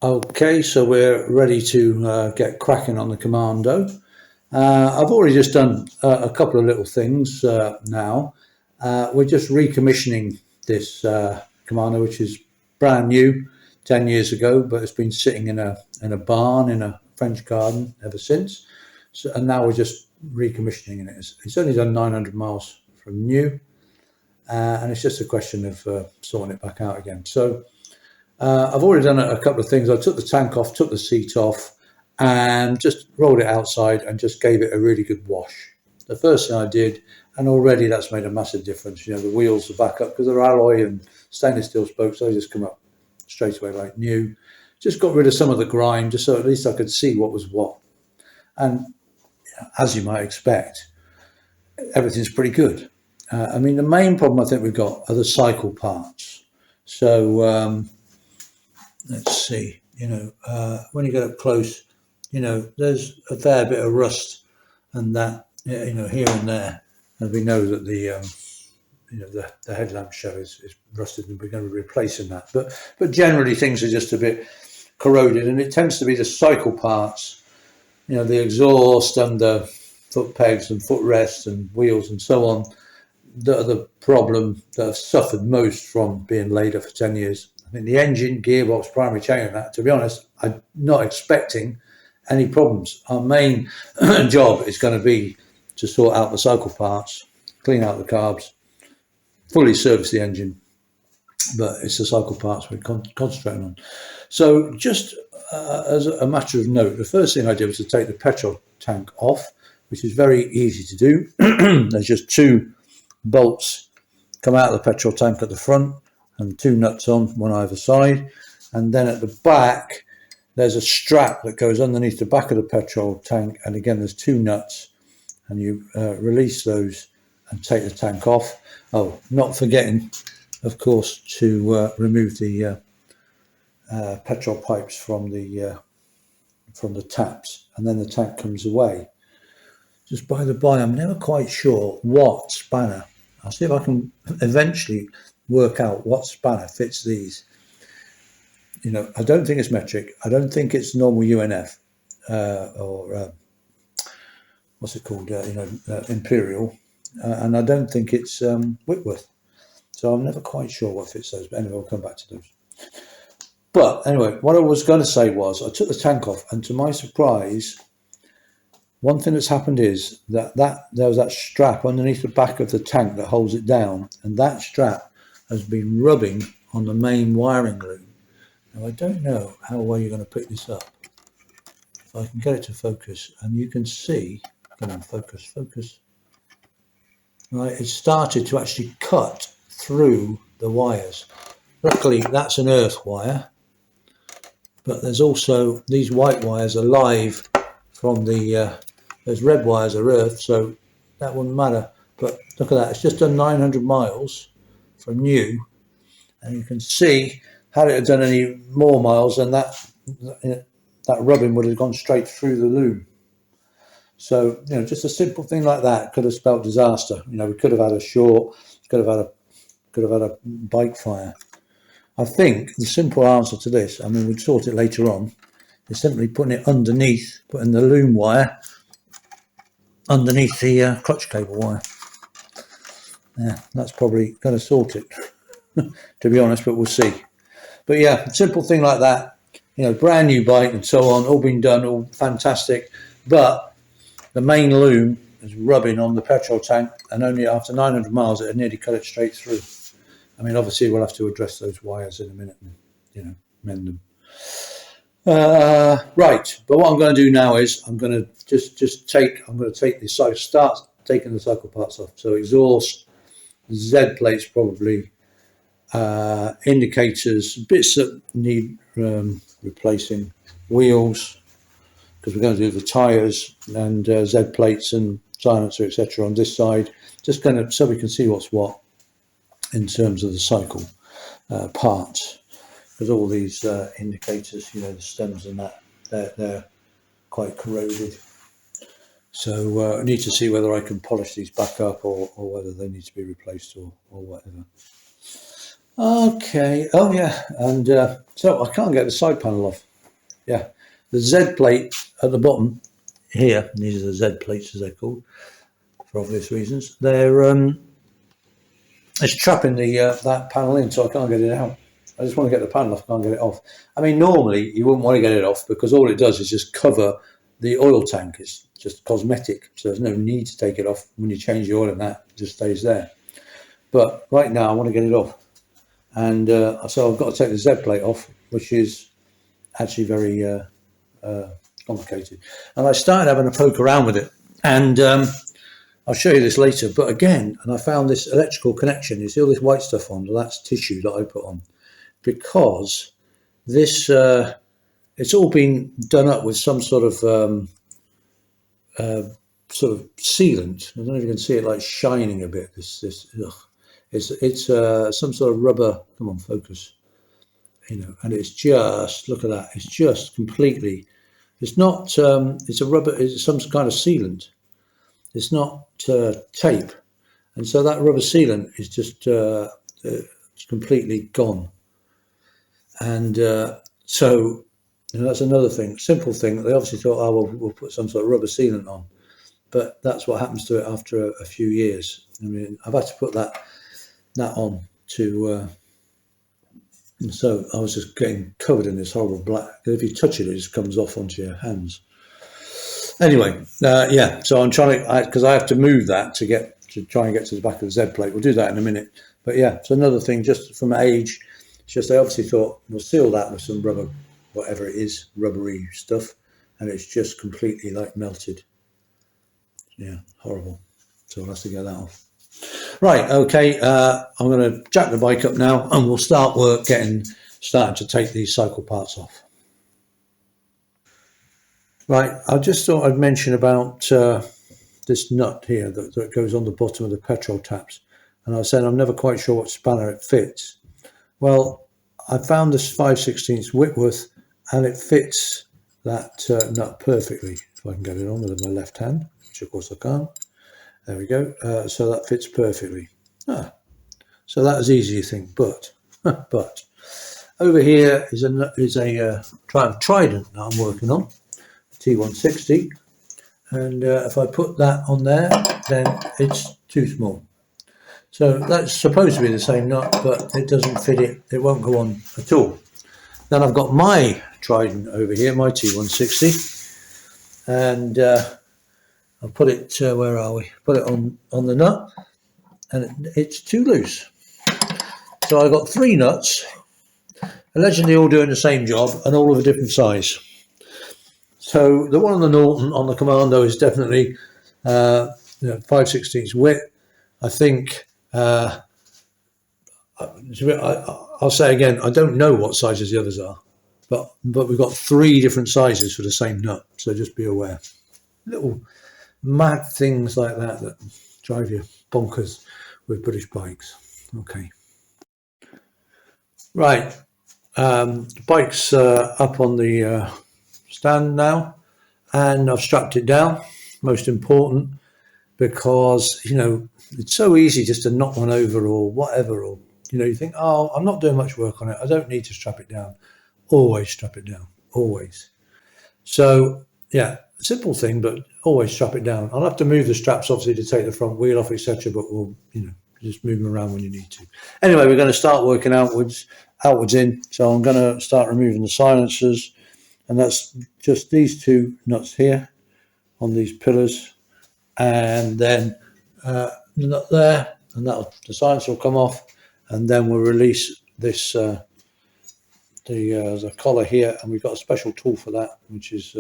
Okay, so we're ready to get cracking on the Commando. I've already just done a couple of little things now. We're just recommissioning this Commando, which is brand new, 10 years ago, but it's been sitting in a barn in a French garden ever since. So, and now we're just recommissioning it. It's only done 900 miles from new, and it's just a question of sorting it back out again. So I've already done a couple of things. I took the tank off, took the seat off, and just rolled it outside and just gave it a really good wash. The first thing I did, and already that's made a massive difference. You know, the wheels are back up because they're alloy and stainless steel spokes, so they just come up straight away like new. Just got rid of some of the grime, just so at least I could see what was what. And as you might expect, everything's pretty good. I mean, the main problem I think we've got are the cycle parts. So let's see, when you get up close, there's a fair bit of rust and that, here and there. And we know that the headlamp show is rusted and we're going to be replacing that. But generally things are just a bit corroded, and it tends to be the cycle parts, the exhaust and the foot pegs and footrests and wheels and so on, that are the problem that have suffered most from being laid up for 10 years. I think the engine, gearbox, primary chain and that, to be honest, I'm not expecting any problems. Our main job is going to be to sort out the cycle parts, clean out the carbs, fully service the engine, but it's the cycle parts we're concentrating on. So just as a matter of note, the first thing I did was to take the petrol tank off, which is very easy to do. There's just two bolts come out of the petrol tank at the front and two nuts on one either side, and then at the back there's a strap that goes underneath the back of the petrol tank, and again there's two nuts, and you release those and take the tank off. Oh, not forgetting of course to remove the petrol pipes from the taps, and then the tank comes away. Just by the by, I'm never quite sure what spanner. I'll see if I can eventually work out what spanner fits these. I don't think it's metric. I don't think it's normal UNF or what's it called? Imperial, and I don't think it's Whitworth. So I'm never quite sure what fits those. But anyway, I'll come back to those. But anyway, what I was going to say was I took the tank off, and to my surprise, one thing that's happened is that there was that strap underneath the back of the tank that holds it down, and that strap has been rubbing on the main wiring loom. Now I don't know how well you're going to pick this up. If I can get it to focus, and you can see, come on, focus. Right, it started to actually cut through the wires. Luckily, that's an earth wire, but there's also these white wires are live from the. Those red wires are earth, so that wouldn't matter. But look at that, it's just done 900 miles from new, and you can see had it done any more miles, and that rubbing would have gone straight through the loom. So just a simple thing like that could have spelt disaster. We could have had a short, could have had a bike fire. I think the simple answer to this, I mean, we'd sort it later on, is simply putting it underneath, putting the loom wire underneath the clutch cable wire. Yeah, that's probably going to sort it, to be honest, but we'll see. But yeah, simple thing like that, brand new bike and so on, all been done, all fantastic. But the main loom is rubbing on the petrol tank, and only after 900 miles it had nearly cut it straight through. I mean, obviously we'll have to address those wires in a minute and, mend them. Right, but what I'm going to do now is I'm going to start taking the cycle parts off. So exhaust, Z plates probably, indicators, bits that need replacing, wheels, because we're going to do the tyres, and Z plates and silencer, etc. on this side, just going to, so we can see what's what in terms of the cycle parts. Because all these indicators, the stems and that, they're quite corroded. So I need to see whether I can polish these back up or whether they need to be replaced or whatever. Okay, oh yeah, and so I can't get the side panel off. Yeah, the Z plate at the bottom here, these are the Z plates as they're called for obvious reasons. They're it's trapping the that panel in, so I can't get it out. I just want to get the panel off, I can't get it off. I mean, normally you wouldn't want to get it off because all it does is just cover the oil tank. It's just cosmetic, so there's no need to take it off. When you change the oil in that, it just stays there. But right now I want to get it off, and so I've got to take the Z plate off, which is actually very complicated. And I started having a poke around with it, and I'll show you this later, but again, and I found this electrical connection, you see all this white stuff on, well, that's tissue that I put on, because this, it's all been done up with some sort of sealant. I don't know if you can see it like shining a bit, it's some sort of rubber, come on, focus, you know, and it's just, look at that, it's just completely, it's not, it's a rubber, it's some kind of sealant. It's not tape, and so that rubber sealant is just completely gone. And so you know, that's another thing, simple thing. They obviously thought, oh, well, we'll put some sort of rubber sealant on, but that's what happens to it after a few years. I mean, I've had to put that on to. So I was just getting covered in this horrible black. If you touch it, it just comes off onto your hands. Anyway, yeah, so I'm trying to, because I have to move that to try and get to the back of the Z plate. We'll do that in a minute. But yeah, it's another thing, just from age, it's just they obviously thought, we'll seal that with some rubber, whatever it is, rubbery stuff, and it's just completely like melted. Yeah, horrible. So I'll have to get that off. Right, okay, I'm going to jack the bike up now, and we'll start work starting to take these cycle parts off. Right, I just thought I'd mention about this nut here that goes on the bottom of the petrol taps. And I was saying I'm never quite sure what spanner it fits. Well, I found this 5/16 Whitworth, and it fits that nut perfectly. If I can get it on with my left hand, which of course I can't. There we go. So that fits perfectly. So that was easy, you think, but over here is a Trident that I'm working on. T160, and if I put that on there, then it's too small. So that's supposed to be the same nut, but it doesn't fit it. It won't go on at all. Then I've got my Trident over here, my T160, and I'll put it, where are we? Put it on the nut, and it's too loose. So I've got three nuts, allegedly all doing the same job and all of a different size. So the one on the Norton, on the Commando, is definitely 5/16 width. I think, I'll say again, I don't know what sizes the others are, but we've got three different sizes for the same nut, so just be aware. Little mad things like that drive you bonkers with British bikes. Okay. Right, the bike's up on the stand now, and I've strapped it down. Most important, because you know it's so easy just to knock one over or whatever, or you know, you think, oh, I'm not doing much work on it, I don't need to strap it down. Always strap it down, always. So yeah, simple thing, but always strap it down. I'll have to move the straps obviously to take the front wheel off, etc., but we'll, you know, just move them around when you need to. Anyway, we're going to start working outwards in. So I'm going to start removing the silencers, and that's just these two nuts here on these pillars, and then the nut there, and the silencer will come off, and then we'll release this the collar here, and we've got a special tool for that, which is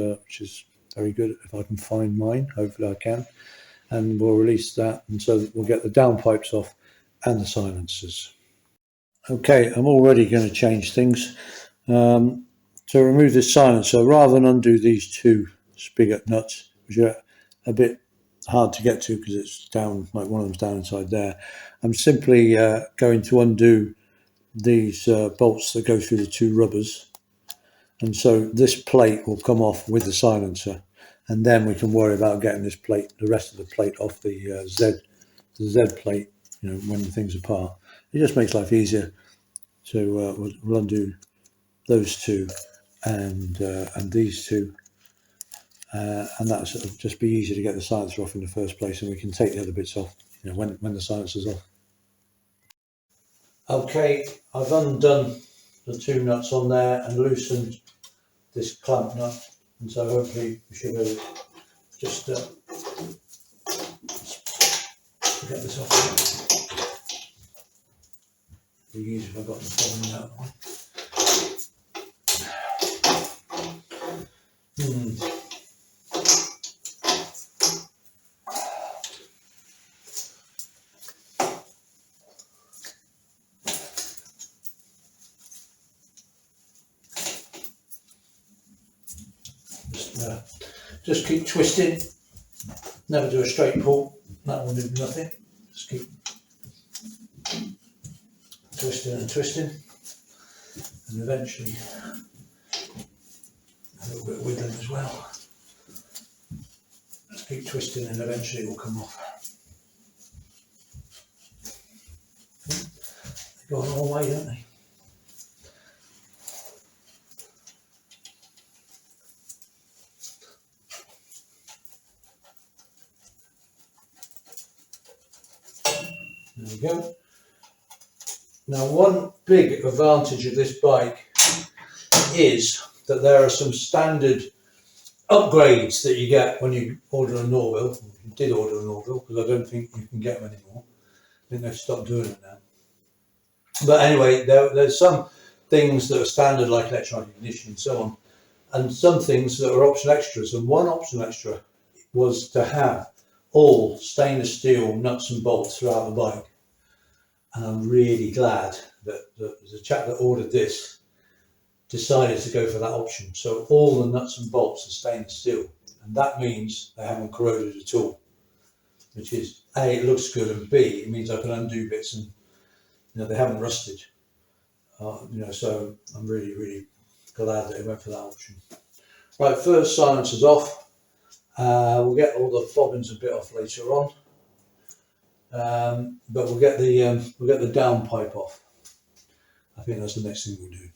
very good. If I can find mine, hopefully I can, and we'll release that, and so we'll get the downpipes off and the silencers. Okay, I'm already going to change things. To remove this silencer, rather than undo these two spigot nuts, which are a bit hard to get to because it's down, like one of them's down inside there, I'm simply going to undo these bolts that go through the two rubbers, and so this plate will come off with the silencer, and then we can worry about getting this plate, the rest of the plate, off the Z plate, you know, when the thing's apart. It just makes life easier. So we'll undo those two, and these two, and that'll sort of just be easy to get the silencer off in the first place, and we can take the other bits off, you know, when the silencer's off. Okay, I've undone the two nuts on there and loosened this clamp nut, and so hopefully we should be able to just get this off. It'd be easy if I got the problem out of the way. Just keep twisting, never do a straight pull, that will do nothing. Just keep twisting and twisting, and eventually a little bit of wiggling as well. Just keep twisting and eventually it will come off. They go a long way, don't they? There we go. Now, one big advantage of this bike is that there are some standard upgrades that you get when you order a Norvil. You did order a Norvil, because I don't think you can get them anymore. I think they've stopped doing it now. But anyway, there's some things that are standard, like electronic ignition and so on, and some things that are optional extras. And one optional extra was to have all stainless steel nuts and bolts throughout the bike. And I'm really glad that the chap that ordered this decided to go for that option. So all the nuts and bolts are stainless steel, and that means they haven't corroded at all, which is A, it looks good, and B, it means I can undo bits and, you know, they haven't rusted. You know, so I'm really glad that he went for that option. Right, first silencer's off. We'll get all the bobbins a bit off later on, but we'll get the downpipe off. I think that's the next thing we'll do.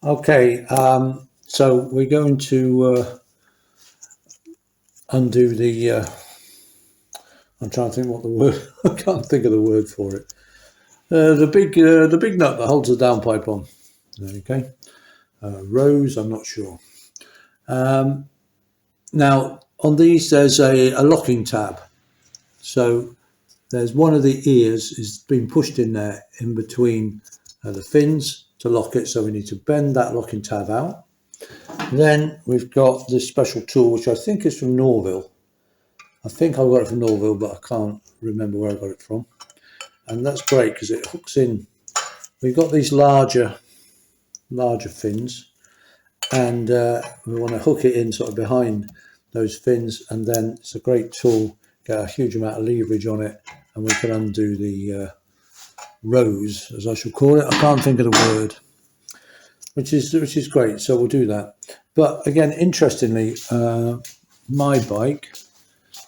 Okay, so we're going to undo the. I'm trying to think what the word. I can't think of the word for it. The big nut that holds the downpipe on. Okay, rose. I'm not sure. Now on these, there's a locking tab. So there's one of the ears is being pushed in there in between the fins to lock it. So we need to bend that locking tab out. Then we've got this special tool, which I think is from Norvil. I think I got it from Norvil, but I can't remember where I got it from. And that's great because it hooks in. We've got these larger fins, and we want to hook it in sort of behind those fins, and then it's a great tool. Get a huge amount of leverage on it, and we can undo the rose, as I shall call it. I can't think of the word, which is great. So we'll do that. But again, interestingly, my bike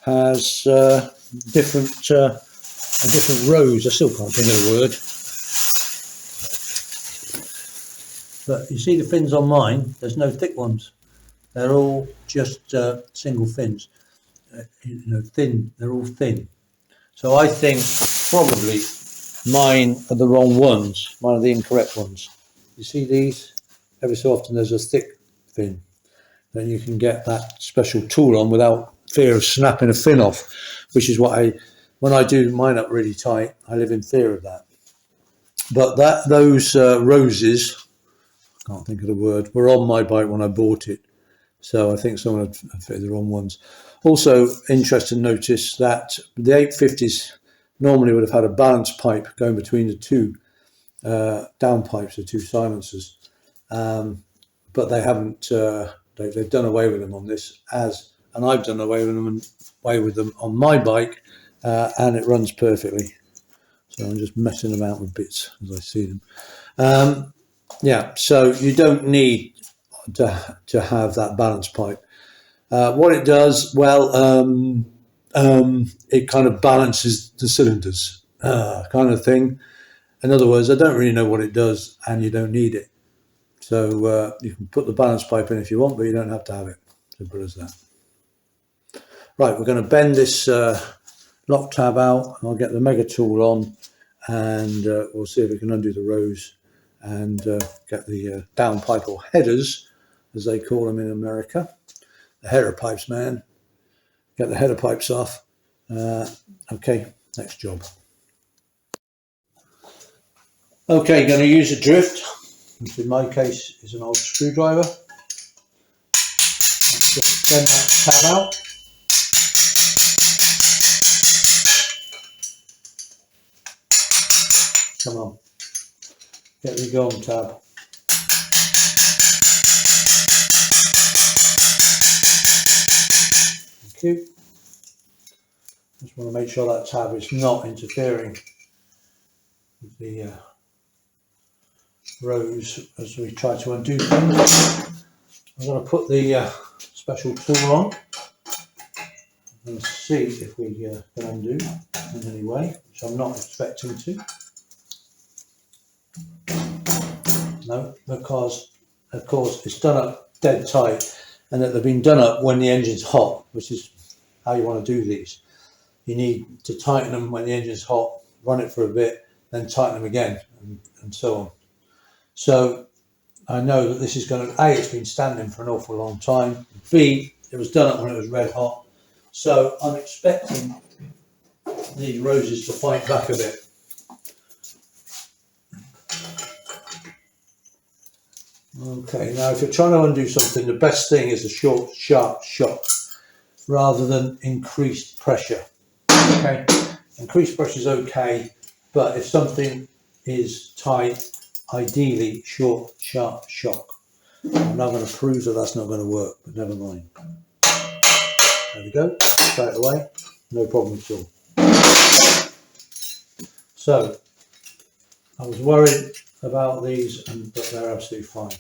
has a different rose. I still can't think of the word. But you see the fins on mine, there's no thick ones. They're all just single fins. You know, thin, they're all thin. So I think probably mine are the wrong ones. Mine are the incorrect ones. You see these? Every so often there's a thick fin. Then you can get that special tool on without fear of snapping a fin off, which is what when I do mine up really tight, I live in fear of that. But those roses, I can't think of the word, were on my bike when I bought it. So I think someone had fitted the wrong ones. Also, interesting notice that the 850s normally would have had a balance pipe going between the two downpipes, the two silencers. But they haven't, they've done away with them on this, and I've done away with them on my bike, and it runs perfectly. So I'm just messing them out with bits as I see them. Yeah, so you don't need to have that balance pipe. What it does, well, it kind of balances the cylinders, kind of thing. In other words, I don't really know what it does, and you don't need it. So you can put the balance pipe in if you want, but you don't have to have it. Simple as that. Right, we're going to bend this lock tab out, and I'll get the mega tool on, and we'll see if we can undo the rows and get the downpipe, or headers as they call them in America. The header pipes, man. Get the header pipes off. Okay, next job. Okay, going to use a drift, which in my case is an old screwdriver. Just bend that tab out. Come on, get me going, tab. Thank you. Just want to make sure that tab is not interfering with the rows as we try to undo things. I'm going to put the special tool on and see if we can undo in any way, which I'm not expecting to. No, because of course it's done up dead tight, and that they've been done up when the engine's hot, which is how you want to do these. You need to tighten them when the engine's hot, run it for a bit, then tighten them again, and so on. So I know that this is going to, A, it's been standing for an awful long time, B, it was done up when it was red hot, so I'm expecting these roses to fight back a bit. Okay, now if you're trying to undo something, the best thing is a short, sharp shock rather than increased pressure. Okay, increased pressure is okay, but if something is tight, ideally short, sharp shock. I'm now going to prove that that's not going to work, but never mind. There we go, straight away, no problem at all. So, I was worried about these, but they're absolutely fine.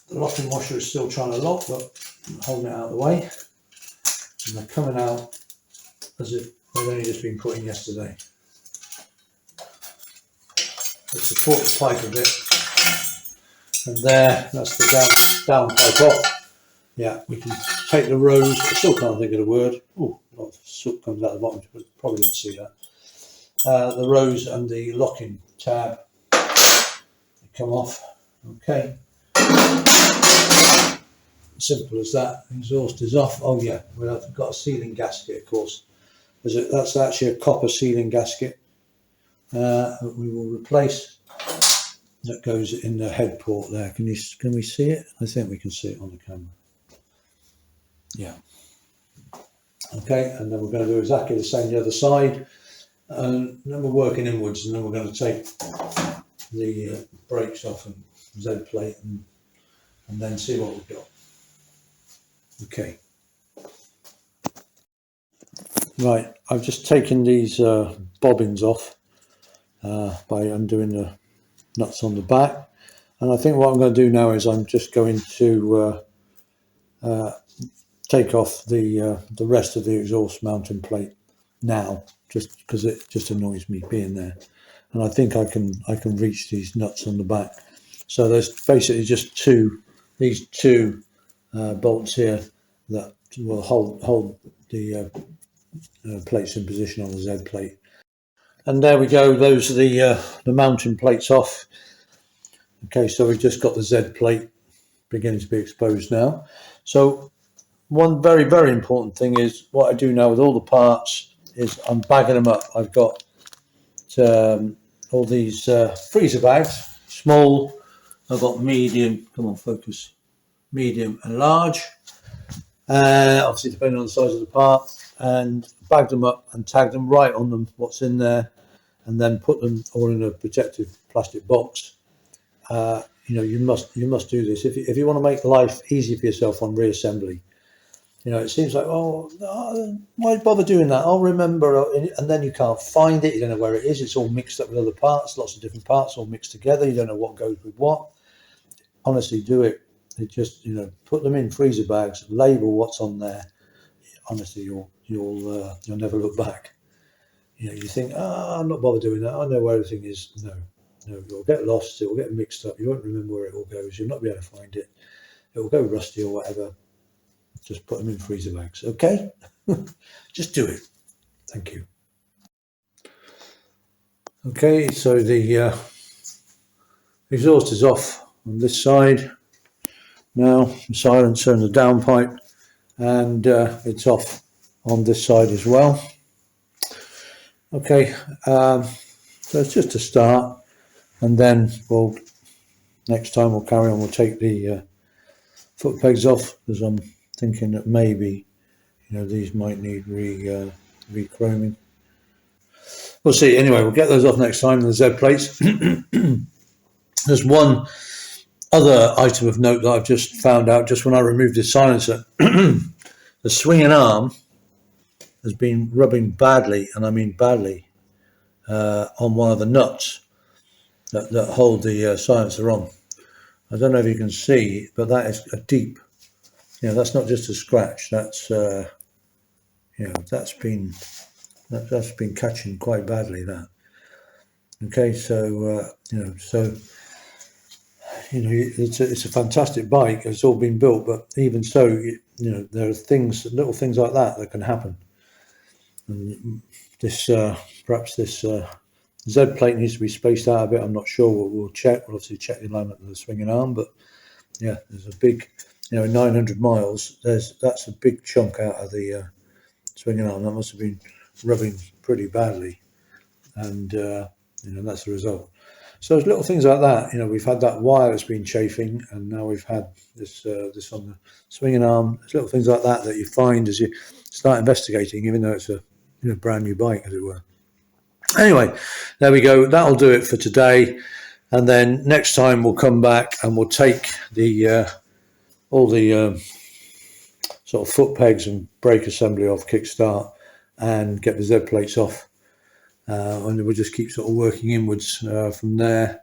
The locking washer is still trying to lock, but I'm holding it out of the way. And they're coming out as if they'd only just been put in yesterday. Let's support the pipe a bit. And there, that's the down pipe off. Yeah, we can take the rows. I still can't think of the word. Oh, a lot of soot comes out the bottom, but probably didn't see that. The rows and the locking tab come off. Okay, simple as that. Exhaust is off. Oh yeah, we've got a sealing gasket, of course. That's actually a copper sealing gasket. We will replace. That goes in the head port there. Can we see it? I think we can see it on the camera. Yeah. Okay, and then we're going to do exactly the same the other side. And then we're working inwards, and then we're going to take the brakes off and Z plate and then see what we've got. Okay. Right, I've just taken these bobbins off by undoing the nuts on the back, and I think what I'm going to do now is I'm just going to take off the rest of the exhaust mounting plate now, just because it just annoys me being there, and I think I can reach these nuts on the back. So there's basically just these two bolts here that will hold the plates in position on the Z plate. And there we go, those are the mounting plates off. Okay, so we've just got the Z plate beginning to be exposed now. So one very, very important thing is what I do now with all the parts is I'm bagging them up. I've got all these freezer bags, small, I've got medium, come on focus, medium and large, obviously depending on the size of the part, and bagged them up and tagged them, right on them what's in there, and then put them all in a protective plastic box. You know, you must do this if you want to make life easy for yourself on reassembly. You know, it seems like, oh, why bother doing that? I'll remember, and then you can't find it. You don't know where it is. It's all mixed up with other parts, lots of different parts all mixed together. You don't know what goes with what. Honestly, do it. It just, you know, put them in freezer bags, label what's on there. Honestly, you'll never look back. you know, you think, I'm not bothered doing that. I know where everything is. No, you'll get lost. It will get mixed up. You won't remember where it all goes. You'll not be able to find it. It will go rusty or whatever. Just put them in freezer bags. Okay, just do it. Thank you. Okay, so the exhaust is off on this side now. The silencer and the downpipe, and it's off on this side as well. Okay, so it's just a start, and then next time we'll carry on. We'll take the foot pegs off, because I'm thinking that maybe, you know, these might need re-chroming. We'll see. Anyway, we'll get those off next time. The Z plates. There's one other item of note that I've just found out just when I removed this silencer. The swinging arm has been rubbing badly, and I mean badly, on one of the nuts that hold the silencer on. I don't know if you can see, but that is a deep, you know, that's not just a scratch. That's you know, that's been catching quite badly, that. Okay, so it's a fantastic bike. It's all been built, but even so, you know, there are little things like that can happen. And this perhaps this Z plate needs to be spaced out a bit. I'm not sure. We'll check. We'll obviously check the alignment of the swinging arm, but yeah, there's a big, you know, 900 miles. That's a big chunk out of the swinging arm. That must have been rubbing pretty badly, and you know, that's the result. So there's little things like that. You know, we've had that wire that's been chafing, and now we've had this on the swinging arm. There's little things like that you find as you start investigating, even though it's a, you know, brand new bike, as it were. Anyway, there we go. That'll do it for today, and then next time we'll come back and we'll take the all the sort of foot pegs and brake assembly off, kickstart, and get the Z plates off, and we'll just keep sort of working inwards from there.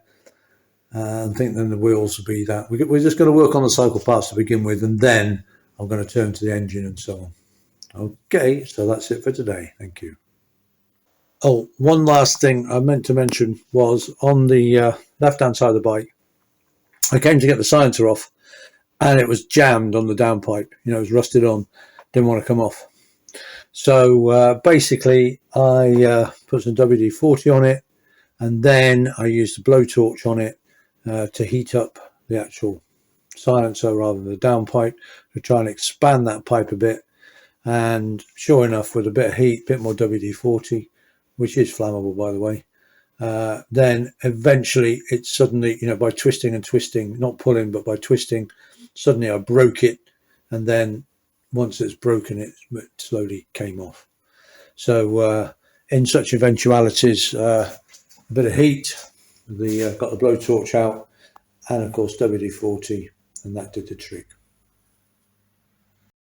I think then the wheels will be that. We're just going to work on the cycle parts to begin with, and then I'm going to turn to the engine and so on. Okay, so that's it for today. Thank you. Oh, one last thing I meant to mention was on the left-hand side of the bike, I came to get the silencer off, and it was jammed on the downpipe. You know, it was rusted on, didn't want to come off. So basically, I put some WD-40 on it, and then I used a blowtorch on it to heat up the actual silencer rather than the downpipe, to try and expand that pipe a bit. And sure enough, with a bit of heat, a bit more WD-40, which is flammable, by the way, then eventually it suddenly, you know, by twisting and twisting, not pulling, but by twisting, suddenly I broke it, and then once it's broken, it slowly came off. So in such eventualities, a bit of heat, got the blowtorch out, and of course WD-40, and that did the trick.